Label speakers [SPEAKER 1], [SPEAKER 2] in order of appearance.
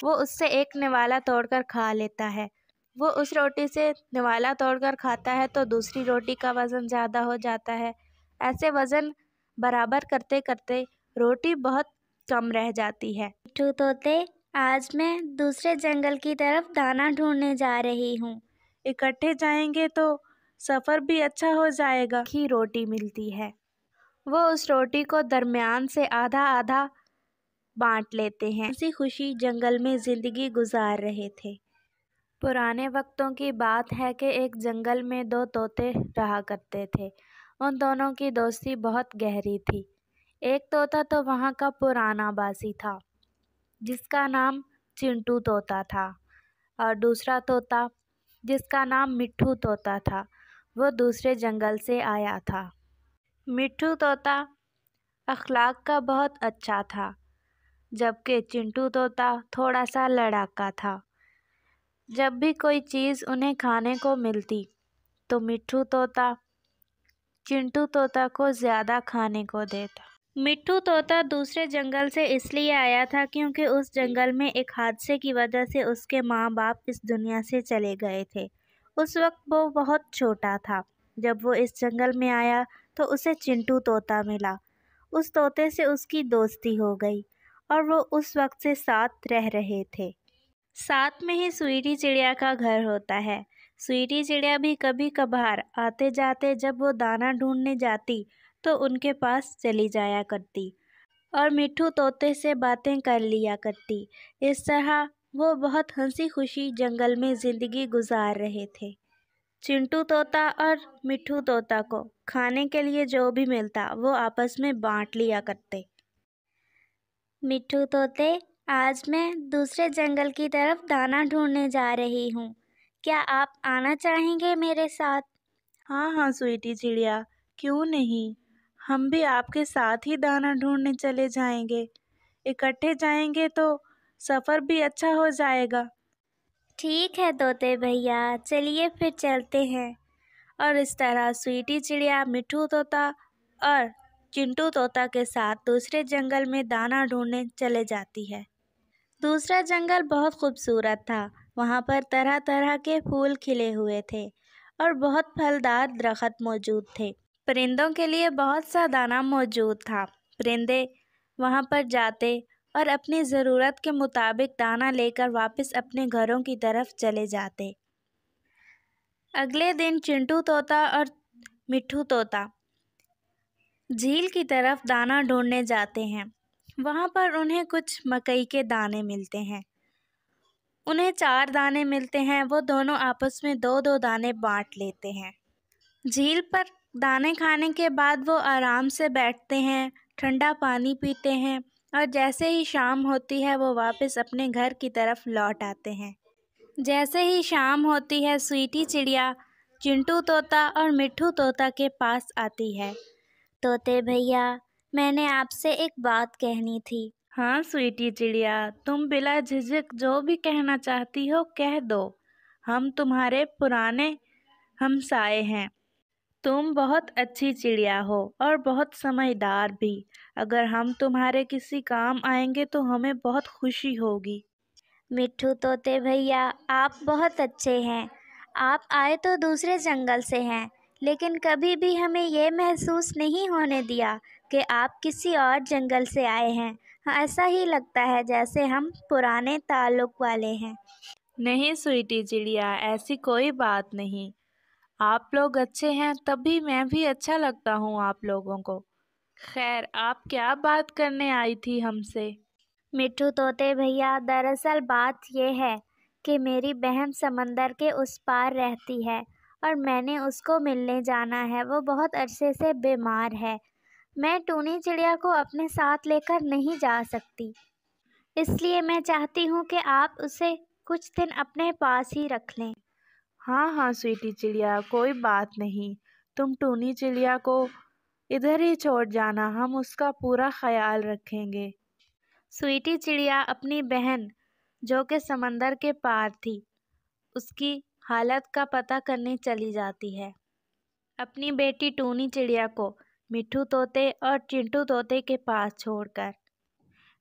[SPEAKER 1] وہ اس سے ایک نوالا توڑ کر کھا لیتا ہے۔ وہ اس روٹی سے نوالا توڑ کر کھاتا ہے تو دوسری روٹی کا وزن زیادہ ہو جاتا ہے۔ ایسے وزن برابر کرتے کرتے روٹی بہت کم رہ جاتی ہے۔
[SPEAKER 2] مٹھو طوطے، آج میں دوسرے جنگل کی طرف دانا ڈھونڈنے جا رہی ہوں۔
[SPEAKER 1] اکٹھے جائیں گے تو سفر بھی اچھا ہو جائے گا۔ کی روٹی ملتی ہے۔ وہ اس روٹی کو درمیان سے آدھا آدھا بانٹ لیتے ہیں۔ ہنسی خوشی جنگل میں زندگی گزار رہے تھے۔ پرانے وقتوں کی بات ہے کہ ایک جنگل میں دو طوطے رہا کرتے تھے۔ ان دونوں کی دوستی بہت گہری تھی۔ ایک طوطا تو وہاں کا پرانا باسی تھا جس کا نام چنٹو طوطا تھا، اور دوسرا طوطا جس کا نام مٹھو طوطا تھا وہ دوسرے جنگل سے آیا تھا۔ مٹھو طوطا اخلاق کا بہت اچھا تھا، جبکہ چنٹو طوطا تھوڑا سا لڑاکا تھا۔ جب بھی کوئی چیز انہیں کھانے کو ملتی تو مٹھو طوطا چنٹو طوطا کو زیادہ کھانے کو دیتا۔ مٹھو طوطا دوسرے جنگل سے اس لیے آیا تھا کیونکہ اس جنگل میں ایک حادثے کی وجہ سے اس کے ماں باپ اس دنیا سے چلے گئے تھے۔ اس وقت وہ بہت چھوٹا تھا۔ جب وہ اس جنگل میں آیا تو اسے چنٹو طوطا ملا۔ اس طوطے سے اس کی دوستی ہو گئی اور وہ اس وقت سے ساتھ رہ رہے تھے۔ ساتھ میں ہی سویٹی چڑیا کا گھر ہوتا ہے۔ سویٹی چڑیا بھی کبھی کبھار آتے جاتے جب وہ دانا ڈھونڈنے جاتی تو ان کے پاس چلی جایا کرتی اور مٹھو طوطے سے باتیں کر لیا کرتی۔ اس طرح وہ بہت ہنسی خوشی جنگل میں زندگی گزار رہے تھے۔ چنٹو طوطا اور مٹھو طوطا کو کھانے کے لیے جو بھی ملتا وہ آپس میں بانٹ لیا کرتے۔
[SPEAKER 2] مٹھو طوطے، آج میں دوسرے جنگل کی طرف دانا ڈھونڈنے جا رہی ہوں۔ کیا آپ آنا چاہیں گے میرے ساتھ؟
[SPEAKER 1] ہاں ہاں سویٹی چڑیا، کیوں نہیں، ہم بھی آپ کے ساتھ ہی دانا ڈھونڈنے چلے جائیں گے۔ اکٹھے جائیں گے تو سفر بھی اچھا ہو جائے گا۔
[SPEAKER 2] ٹھیک ہے طوطے بھیا، چلیے پھر چلتے ہیں۔
[SPEAKER 1] اور اس طرح سویٹی چڑیا مٹھو طوطا اور چنٹو طوطا کے ساتھ دوسرے جنگل میں دانا ڈھونڈنے چلے جاتی ہے۔ دوسرا جنگل بہت خوبصورت تھا۔ وہاں پر طرح طرح کے پھول کھلے ہوئے تھے اور بہت پھلدار درخت موجود تھے۔ پرندوں کے لیے بہت سا دانا موجود تھا۔ پرندے وہاں پر جاتے اور اپنی ضرورت کے مطابق دانا لے کر واپس اپنے گھروں کی طرف چلے جاتے۔ اگلے دن چنٹو طوطا اور مٹھو طوطا جھیل کی طرف دانا ڈھونڈنے جاتے ہیں۔ وہاں پر انہیں کچھ مکئی کے دانے ملتے ہیں۔ انہیں 4 دانے ملتے ہیں۔ وہ دونوں آپس میں 2 دانے بانٹ لیتے ہیں۔ جھیل پر دانے کھانے کے بعد وہ آرام سے بیٹھتے ہیں، ٹھنڈا پانی پیتے ہیں اور جیسے ہی شام ہوتی ہے وہ واپس اپنے گھر کی طرف لوٹ آتے ہیں۔ جیسے ہی شام ہوتی ہے سویٹی چڑیا چنٹو طوطا اور مٹھو طوطا کے پاس آتی ہے۔
[SPEAKER 2] طوطے بھیا، میں نے آپ سے ایک بات کہنی تھی۔
[SPEAKER 1] ہاں سویٹی چڑیا، تم بلا جھجک جو بھی کہنا چاہتی ہو کہہ دو۔ ہم تمہارے پرانے ہمسائے ہیں۔ تم بہت اچھی چڑیا ہو اور بہت سمجھدار بھی۔ اگر ہم تمہارے کسی کام آئیں گے تو ہمیں بہت خوشی ہوگی۔
[SPEAKER 2] مٹھو طوطے بھیا، آپ بہت اچھے ہیں۔ آپ آئے تو دوسرے جنگل سے ہیں، لیکن کبھی بھی ہمیں یہ محسوس نہیں ہونے دیا کہ آپ کسی اور جنگل سے آئے ہیں۔ ایسا ہی لگتا ہے جیسے ہم پرانے تعلق والے ہیں۔
[SPEAKER 1] نہیں سویٹی چڑیا، ایسی کوئی بات نہیں۔ آپ لوگ اچھے ہیں تبھی میں بھی اچھا لگتا ہوں آپ لوگوں کو۔ خیر، آپ کیا بات کرنے آئی تھی ہم سے؟
[SPEAKER 2] مٹھو طوطے بھیا، دراصل بات یہ ہے کہ میری بہن سمندر کے اس پار رہتی ہے اور میں نے اس کو ملنے جانا ہے۔ وہ بہت عرصے سے بیمار ہے۔ میں ٹونی چڑیا کو اپنے ساتھ لے کر نہیں جا سکتی، اس لیے میں چاہتی ہوں کہ آپ اسے کچھ دن اپنے پاس ہی رکھ لیں۔
[SPEAKER 1] ہاں ہاں سویٹی چڑیا، کوئی بات نہیں، تم ٹونی چڑیا کو ادھر ہی چھوڑ جانا، ہم اس کا پورا خیال رکھیں گے۔ سویٹی چڑیا اپنی بہن جو کہ سمندر کے پار تھی اس کی حالت کا پتہ کرنے چلی جاتی ہے، اپنی بیٹی ٹونی چڑیا کو مٹھو طوطے اور چنٹو طوطے کے پاس چھوڑ کر۔